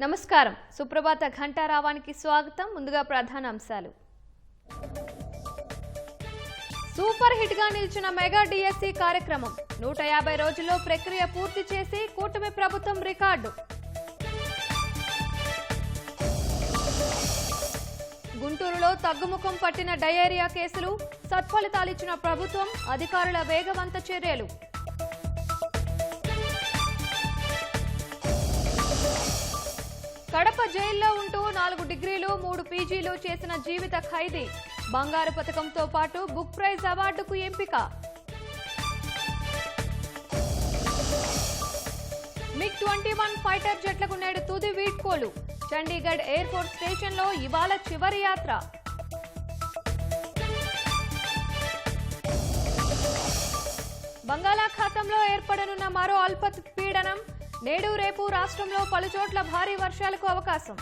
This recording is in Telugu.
నమస్కారం. సుప్రభాత ఘంటారావానికి స్వాగతం. ముందుగా ప్రధాన అంశాలు. సూపర్ హిట్ గా నిలిచిన మెగా డిఎస్సి కార్యక్రమం 150 రోజుల్లో ప్రక్రియ పూర్తి చేసి కూటమి ప్రభుత్వం రికార్డు. గుంటూరులో తగ్గుముఖం పట్టిన డయేరియా కేసులు, సత్ఫలితాలిచ్చిన ప్రభుత్వం, అధికారుల వేగవంత చర్యలు. కడప జైల్లో ఉంటూ 4 డిగ్రీలు 3 పీజీలు చేసిన జీవిత ఖైదీ బంగారు పథకంతో పాటు బుక్ ప్రైజ్ అవార్డుకు ఎంపిక. MiG-21 ఫైటర్ జెట్లకు నేడు తుది వీడ్కోలు. చండీగఢ్ ఎయిర్ ఫోర్స్ స్టేషన్లో ఇవాళ చివరి యాత్ర. బంగాళాఖాతంలో ఏర్పడనున్న మరో అల్పపీడనం. నేడు రేపు రాష్ట్రంలో పలుచోట్ల భారీ వర్షాలకు అవకాశం.